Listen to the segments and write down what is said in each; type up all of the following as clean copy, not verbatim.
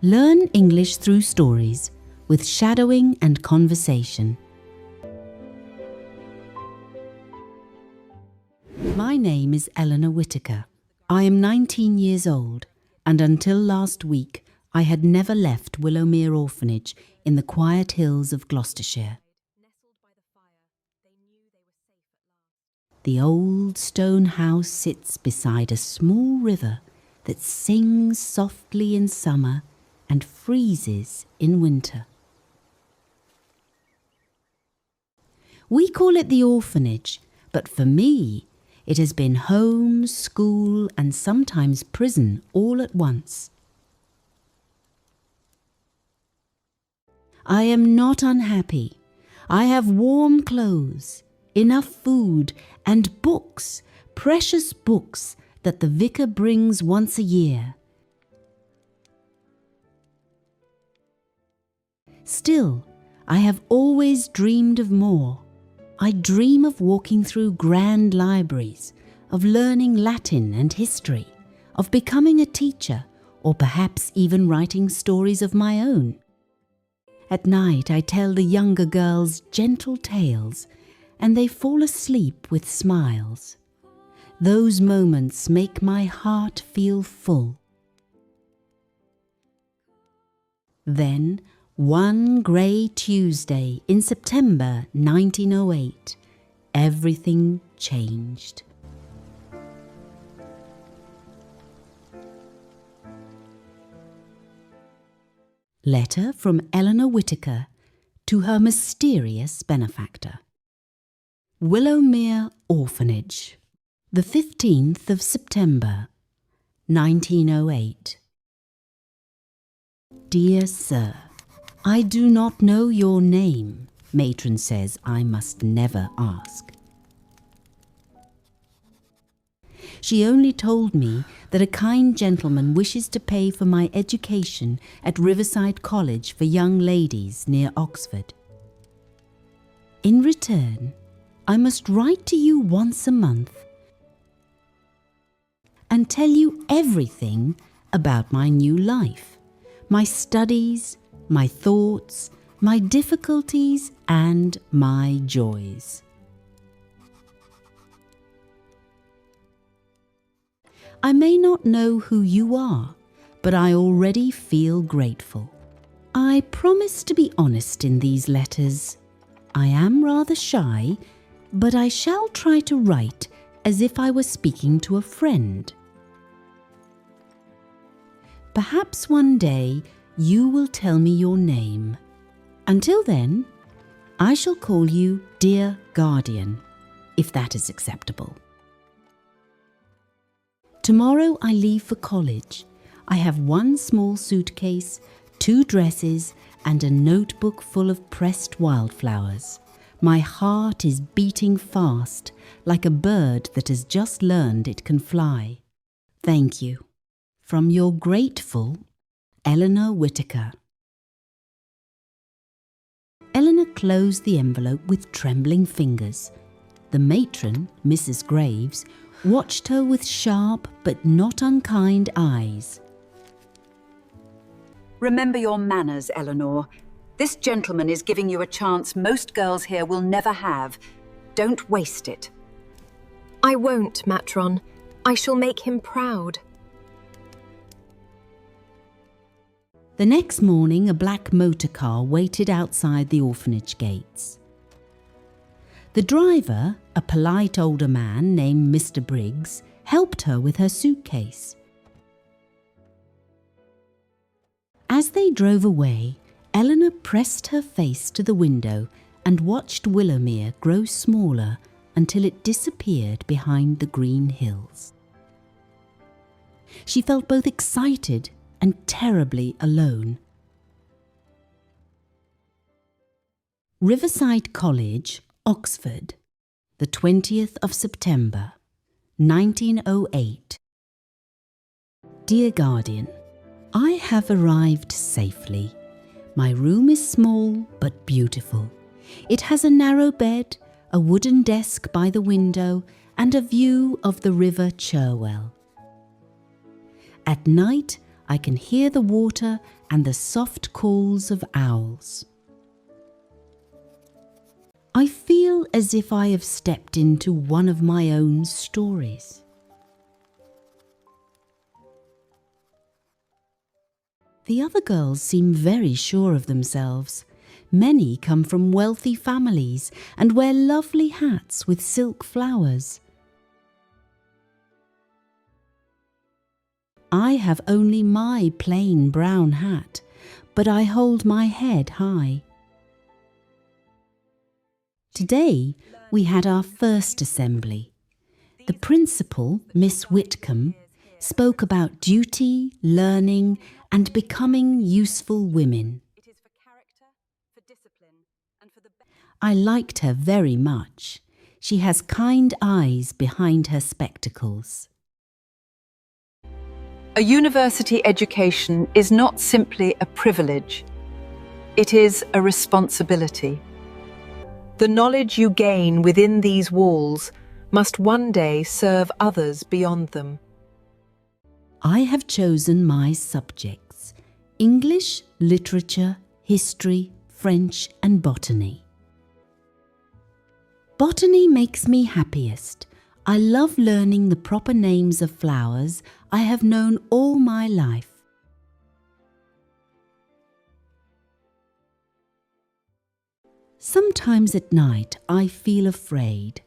Learn English through stories with shadowing and conversation. My name is Eleanor Whitaker. I am 19 years old, and until last week I had never left Willowmere Orphanage in the quiet hills of Gloucestershire. The old stone house sits beside a small river that sings softly in summer and freezes in winter. We call it the orphanage, but for me, it has been home, school, and sometimes prison all at once. I am not unhappy. I have warm clothes, enough food, and books, precious books that the vicar brings once a year. Still, I have always dreamed of more. I dream of walking through grand libraries, of learning Latin and history, of becoming a teacher, or perhaps even writing stories of my own. At night I tell the younger girls gentle tales, and they fall asleep with smiles. Those moments make my heart feel full. Then, one grey Tuesday in September 1908, everything changed. Letter from Eleanor Whitaker to her mysterious benefactor. Willowmere Orphanage, the 15th of September, 1908. Dear Sir, I do not know your name. Matron says I must never ask. She only told me that a kind gentleman wishes to pay for my education at Riverside College for young ladies near Oxford. In return, I must write to you once a month and tell you everything about my new life, my studies, my thoughts, my difficulties, and my joys. I may not know who you are, but I already feel grateful. I promise to be honest in these letters. I am rather shy, but I shall try to write as if I were speaking to a friend. Perhaps one day you will tell me your name. Until then, I shall call you Dear Guardian, if that is acceptable. Tomorrow I leave for college. I have one small suitcase, 2 dresses, and a notebook full of pressed wildflowers. My heart is beating fast, like a bird that has just learned it can fly. Thank you. From your grateful Eleanor Whitaker. Eleanor closed the envelope with trembling fingers. The matron, Mrs. Graves, watched her with sharp but not unkind eyes. Remember your manners, Eleanor. This gentleman is giving you a chance most girls here will never have. Don't waste it. I won't, Matron. I shall make him proud. The next morning, a black motor car waited outside the orphanage gates. The driver, a polite older man named Mr. Briggs, helped her with her suitcase. As they drove away, Eleanor pressed her face to the window and watched Willowmere grow smaller until it disappeared behind the green hills. She felt both excited and terribly alone. Riverside College, Oxford, the 20th of September, 1908. Dear Guardian, I have arrived safely. My room is small but beautiful. It has a narrow bed, a wooden desk by the window, and a view of the River Cherwell. At night, I can hear the water and the soft calls of owls. I feel as if I have stepped into one of my own stories. The other girls seem very sure of themselves. Many come from wealthy families and wear lovely hats with silk flowers. I have only my plain brown hat, but I hold my head high. Today we had our first assembly. The principal, Miss Whitcomb, spoke about duty, learning, and becoming useful women. I liked her very much. She has kind eyes behind her spectacles. A university education is not simply a privilege. It is a responsibility. The knowledge you gain within these walls must one day serve others beyond them. I have chosen my subjects: English, literature, history, French and botany. Botany makes me happiest. I love learning the proper names of flowers I have known all my life. Sometimes at night I feel afraid.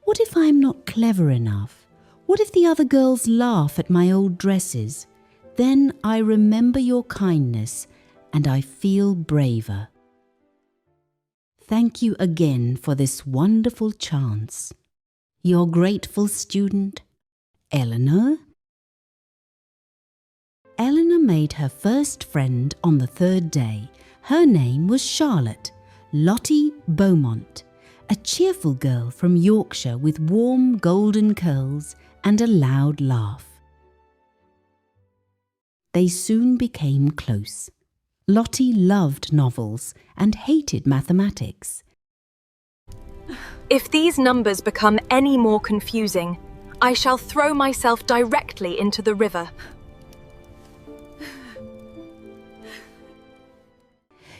What if I am not clever enough? What if the other girls laugh at my old dresses? Then I remember your kindness and I feel braver. Thank you again for this wonderful chance. Your grateful student, Eleanor. Eleanor made her first friend on the third day. Her name was Charlotte, Lottie Beaumont, a cheerful girl from Yorkshire with warm golden curls and a loud laugh. They soon became close. Lottie loved novels and hated mathematics. If these numbers become any more confusing, I shall throw myself directly into the river.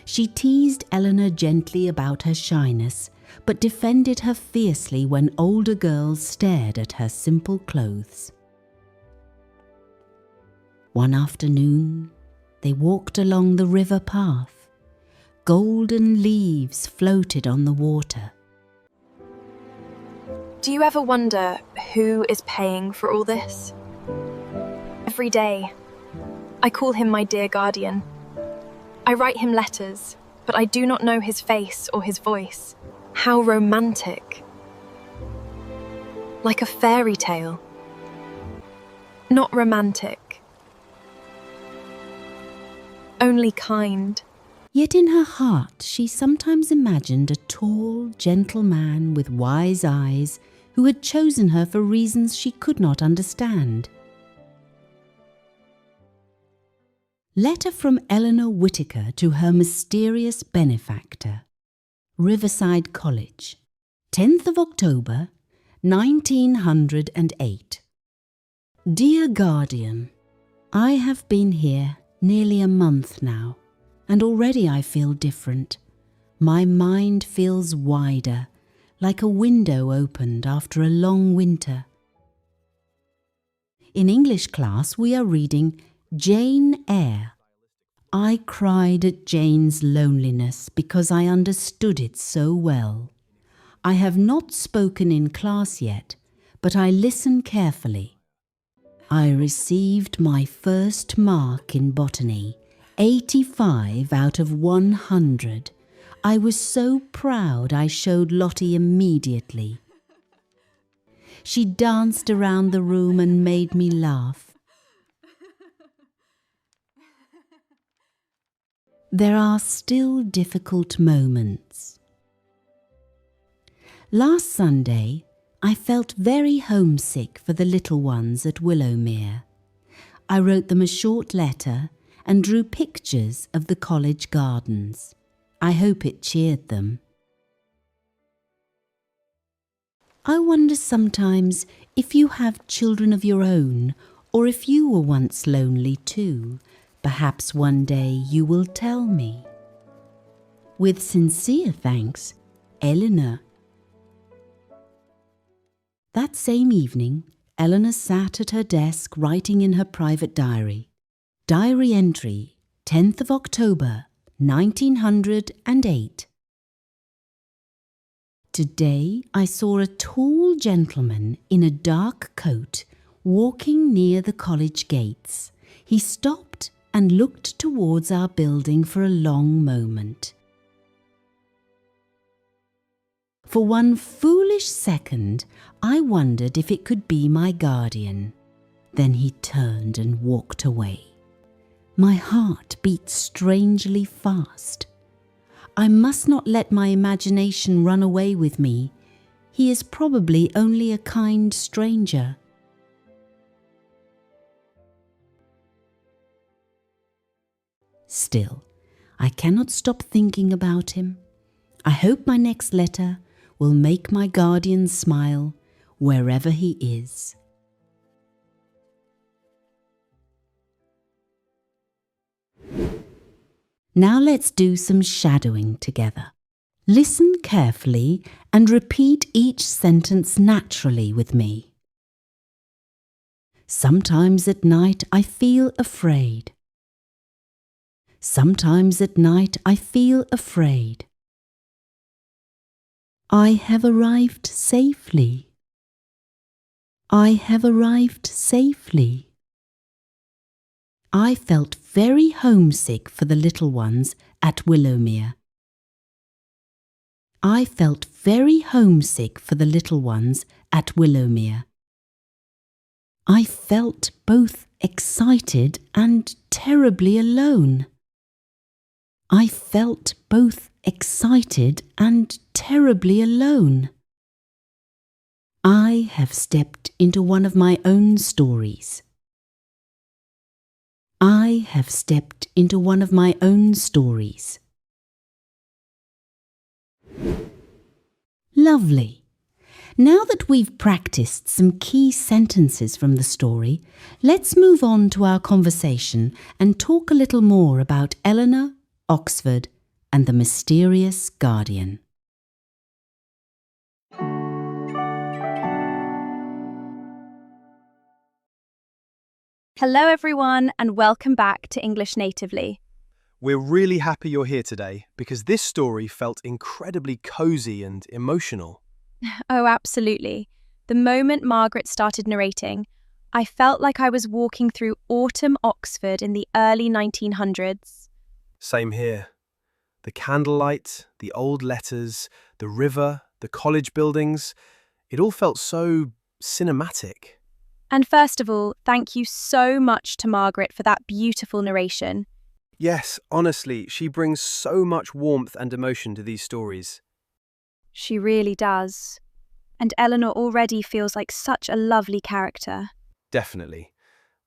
She teased Eleanor gently about her shyness, but defended her fiercely when older girls stared at her simple clothes. One afternoon, they walked along the river path. Golden leaves floated on the water. Do you ever wonder who is paying for all this? Every day, I call him my dear guardian. I write him letters, but I do not know his face or his voice. How romantic. Like a fairy tale. Not romantic. Only kind. Yet in her heart she sometimes imagined a tall, gentle man with wise eyes who had chosen her for reasons she could not understand. Letter from Eleanor Whitaker to her mysterious benefactor. Riverside College, 10th of October, 1908. Dear Guardian, I have been here nearly a month now, and already I feel different. My mind feels wider, like a window opened after a long winter. In English class we are reading Jane Eyre. I cried at Jane's loneliness because I understood it so well. I have not spoken in class yet, but I listen carefully. I received my first mark in botany, 85 out of 100. I was so proud I showed Lottie immediately. She danced around the room and made me laugh. There are still difficult moments. Last Sunday, I felt very homesick for the little ones at Willowmere. I wrote them a short letter and drew pictures of the college gardens. I hope it cheered them. I wonder sometimes if you have children of your own, or if you were once lonely too, Perhaps one day you will tell me. With sincere thanks, Eleanor. That same evening, Eleanor sat at her desk writing in her private diary. Diary entry, 10th of October, 1908. Today I saw a tall gentleman in a dark coat walking near the college gates. He stopped and looked towards our building for a long moment. For one foolish second, I wondered if it could be my guardian. Then he turned and walked away. My heart beat strangely fast. I must not let my imagination run away with me. He is probably only a kind stranger. Still, I cannot stop thinking about him. I hope my next letter will make my guardian smile wherever he is. Now let's do some shadowing together. Listen carefully and repeat each sentence naturally with me. Sometimes at night I feel afraid. Sometimes at night I feel afraid. I have arrived safely. I have arrived safely. I felt very homesick for the little ones at Willowmere. I felt very homesick for the little ones at Willowmere. I felt both excited and terribly alone. I felt both excited and terribly alone. I have stepped into one of my own stories. I have stepped into one of my own stories. Lovely. Now that we've practiced some key sentences from the story, let's move on to our conversation and talk a little more about Eleanor, Oxford, and the mysterious guardian. Hello everyone and welcome back to English Natively. We're really happy you're here today because this story felt incredibly cozy and emotional. Oh, absolutely. The moment Margaret started narrating, I felt like I was walking through autumn Oxford in the early 1900s. Same here. The candlelight, the old letters, the river, the college buildings, it all felt so cinematic. And first of all, thank you so much to Margaret for that beautiful narration. Yes, honestly, she brings so much warmth and emotion to these stories. She really does. And Eleanor already feels like such a lovely character. Definitely.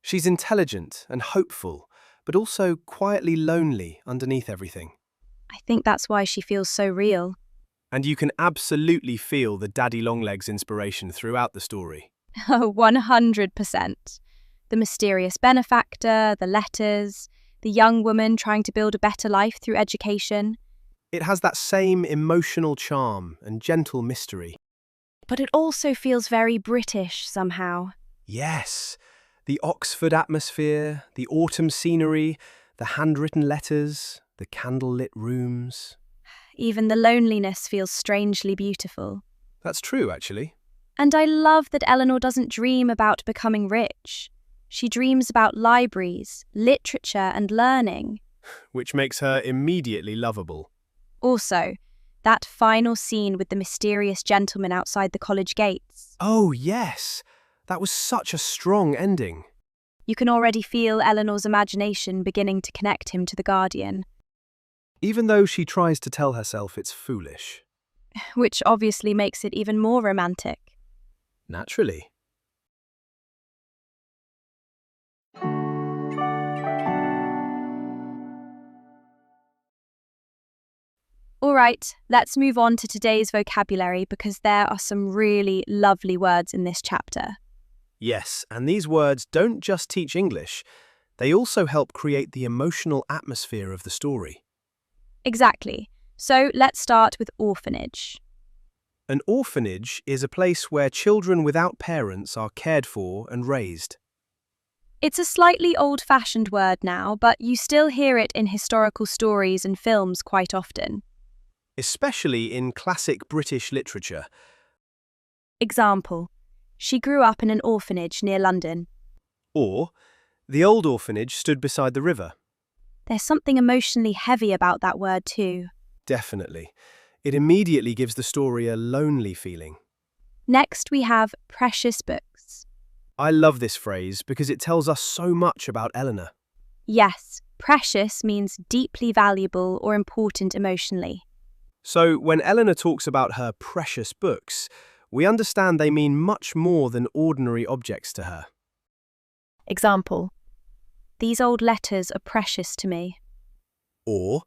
She's intelligent and hopeful, but also quietly lonely underneath everything. I think that's why she feels so real. And you can absolutely feel the Daddy Longlegs inspiration throughout the story. Oh, 100%. The mysterious benefactor, the letters, the young woman trying to build a better life through education. It has that same emotional charm and gentle mystery. But it also feels very British somehow. Yes, the Oxford atmosphere, the autumn scenery, the handwritten letters, the candlelit rooms. Even the loneliness feels strangely beautiful. That's true, actually. And I love that Eleanor doesn't dream about becoming rich. She dreams about libraries, literature and learning. Which makes her immediately lovable. Also, that final scene with the mysterious gentleman outside the college gates. Oh, yes. That was such a strong ending. You can already feel Eleanor's imagination beginning to connect him to the guardian. Even though she tries to tell herself it's foolish. Which obviously makes it even more romantic. Naturally. All right, let's move on to today's vocabulary because there are some really lovely words in this chapter. Yes, and these words don't just teach English, They also help create the emotional atmosphere of the story. Exactly. So let's start with orphanage. An orphanage is a place where children without parents are cared for and raised. It's a slightly old-fashioned word now, but you still hear it in historical stories and films quite often. Especially in classic British literature. Example: she grew up in an orphanage near London. Or, the old orphanage stood beside the river. There's something emotionally heavy about that word too. Definitely. It immediately gives the story a lonely feeling. Next, we have precious books. I love this phrase because it tells us so much about Eleanor. Yes, precious means deeply valuable or important emotionally. So, when Eleanor talks about her precious books, we understand they mean much more than ordinary objects to her. Example: these old letters are precious to me. Or,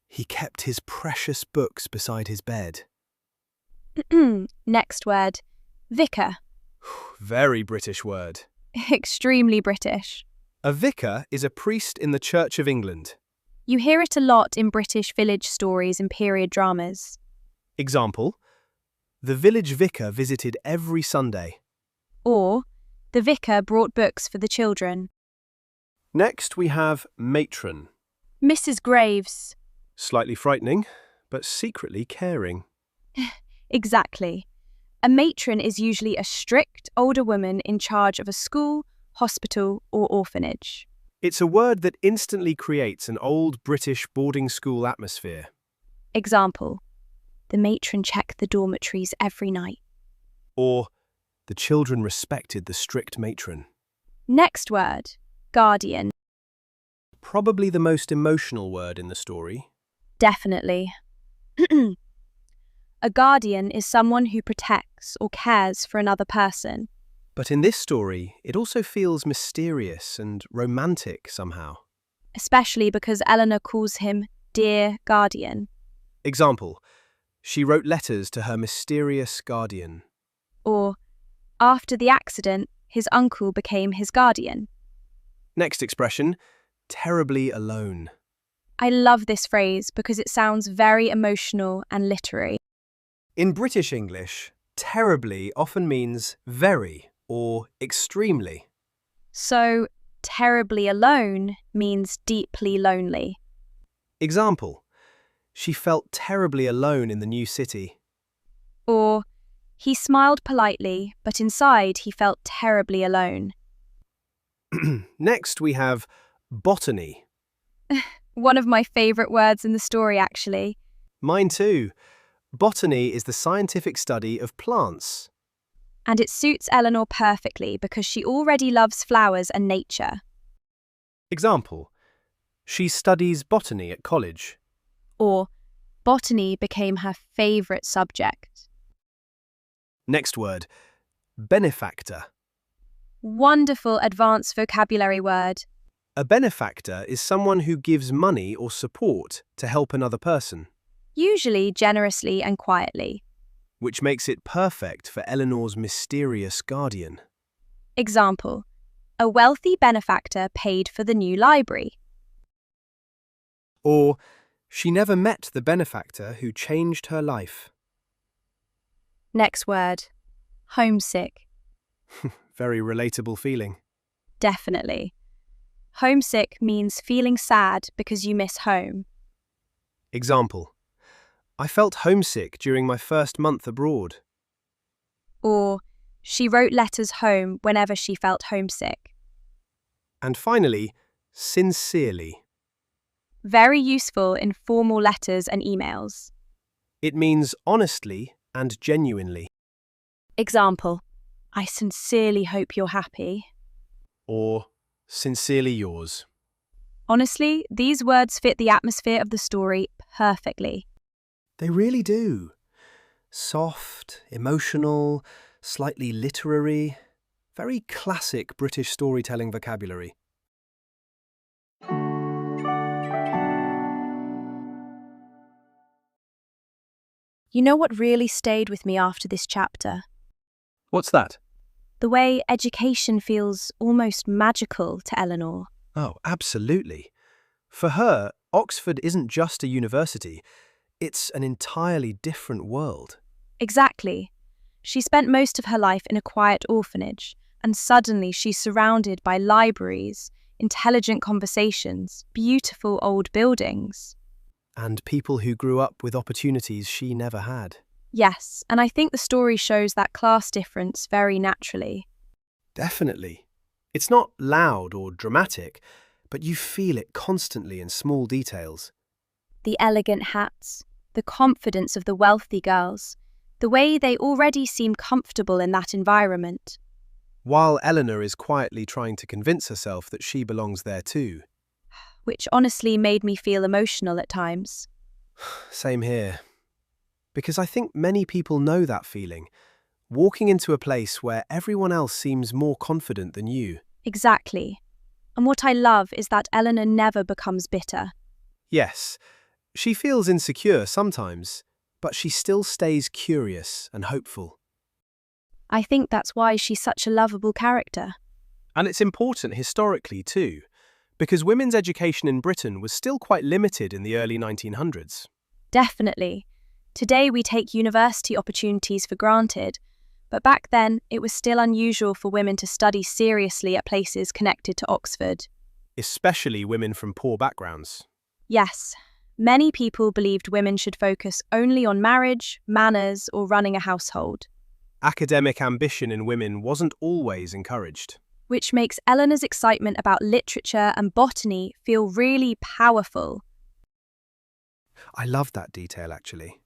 he kept his precious books beside his bed. Next word, vicar. Very British word. Extremely British. A vicar is a priest in the Church of England. You hear it a lot in British village stories and period dramas. Example: the village vicar visited every Sunday. Or, the vicar brought books for the children. Next we have matron. Mrs. Graves. Slightly frightening, but secretly caring. Exactly. A matron is usually a strict older woman in charge of a school, hospital, or orphanage. It's a word that instantly creates an old British boarding school atmosphere. Example: the matron checked the dormitories every night. Or, the children respected the strict matron. Next word, guardian. Probably the most emotional word in the story. Definitely. A guardian is someone who protects or cares for another person. But in this story, it also feels mysterious and romantic somehow. Especially because Eleanor calls him dear guardian. Example: she wrote letters to her mysterious guardian. Or, after the accident, his uncle became his guardian. Next expression, terribly alone. I love this phrase because it sounds very emotional and literary. In British English, terribly often means very or extremely. So, terribly alone means deeply lonely. Example: she felt terribly alone in the new city. Or, he smiled politely, but inside he felt terribly alone. Next we have botany. One of my favourite words in the story, actually. Mine too. Botany is the scientific study of plants. And it suits Eleanor perfectly because she already loves flowers and nature. Example: she studies botany at college. Or, botany became her favourite subject. Next word, benefactor. Wonderful advanced vocabulary word. A benefactor is someone who gives money or support to help another person, Usually generously and quietly. which makes it perfect for Eleanor's mysterious guardian. Example: a wealthy benefactor paid for the new library. Or, she never met the benefactor who changed her life. Next word, homesick. Very relatable feeling. Definitely. Homesick means feeling sad because you miss home. Example: I felt homesick during my first month abroad. Or, she wrote letters home whenever she felt homesick. And finally, sincerely. Very useful in formal letters and emails. It means honestly and genuinely. Example: I sincerely hope you're happy. Or, sincerely yours. Honestly, these words fit the atmosphere of the story perfectly. They really do. Soft, emotional, slightly literary. Very classic British storytelling vocabulary. You know what really stayed with me after this chapter? What's that? The way education feels almost magical to Eleanor. Oh, absolutely. For her, Oxford isn't just a university, it's an entirely different world. Exactly. She spent most of her life in a quiet orphanage, and suddenly she's surrounded by libraries, intelligent conversations, beautiful old buildings. And people who grew up with opportunities she never had. Yes, and I think the story shows that class difference very naturally. Definitely. It's not loud or dramatic, but you feel it constantly in small details. The elegant hats, the confidence of the wealthy girls, the way they already seem comfortable in that environment. While Eleanor is quietly trying to convince herself that she belongs there too. Which honestly made me feel emotional at times. Same here. Because I think many people know that feeling. Walking into a place where everyone else seems more confident than you. Exactly. And what I love is that Eleanor never becomes bitter. Yes, she feels insecure sometimes, but she still stays curious and hopeful. I think that's why she's such a lovable character. And it's important historically too, because women's education in Britain was still quite limited in the early 1900s. Definitely. Today we take university opportunities for granted, but back then it was still unusual for women to study seriously at places connected to Oxford. Especially women from poor backgrounds. Yes, many people believed women should focus only on marriage, manners, or running a household, Academic ambition in women wasn't always encouraged. which makes Eleanor's excitement about literature and botany feel really powerful. I love that detail actually.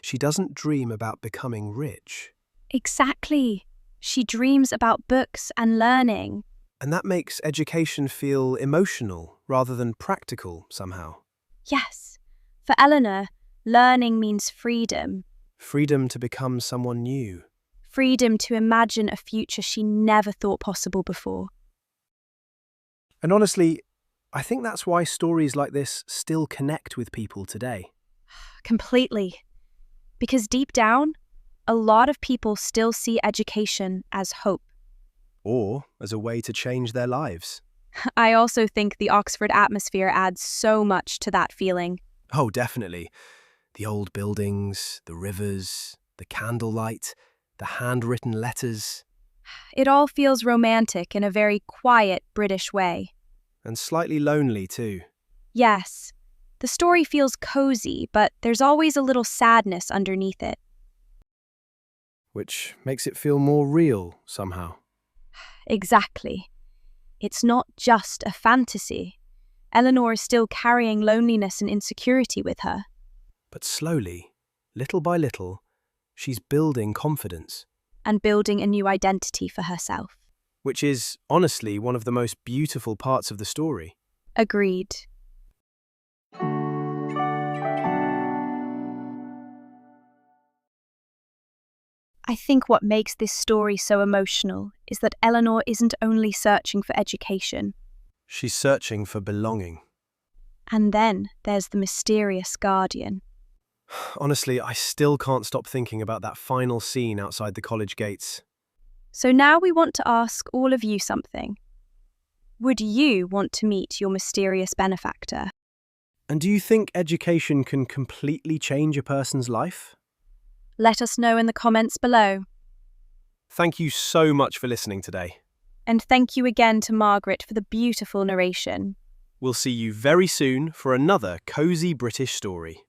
She doesn't dream about becoming rich. Exactly. She dreams about books and learning. And that makes education feel emotional rather than practical somehow. Yes, for Eleanor, learning means freedom. Freedom to become someone new. Freedom to imagine a future she never thought possible before. And honestly, I think that's why stories like this still connect with people today. Completely. Because deep down, a lot of people still see education as hope. Or as a way to change their lives. I also think the Oxford atmosphere adds so much to that feeling. Oh, definitely. The old buildings, the rivers, the candlelight, the handwritten letters, It all feels romantic in a very quiet British way. and slightly lonely too. Yes, the story feels cozy, but there's always a little sadness underneath it. Which makes it feel more real somehow. Exactly. It's not just a fantasy. Eleanor is still carrying loneliness and insecurity with her. But slowly, little by little, she's building confidence, And building a new identity for herself. which is honestly one of the most beautiful parts of the story. Agreed. I think what makes this story so emotional is that Eleanor isn't only searching for education. She's searching for belonging. And then there's the mysterious guardian. Honestly, I still can't stop thinking about that final scene outside the college gates. So now we want to ask all of you something. Would you want to meet your mysterious benefactor? And do you think education can completely change a person's life? Let us know in the comments below. Thank you so much for listening today. And thank you again to Margaret for the beautiful narration. We'll see you very soon for another cozy British story.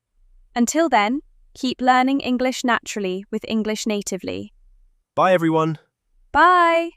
Until then, keep learning English naturally with English Natively. Bye everyone. Bye!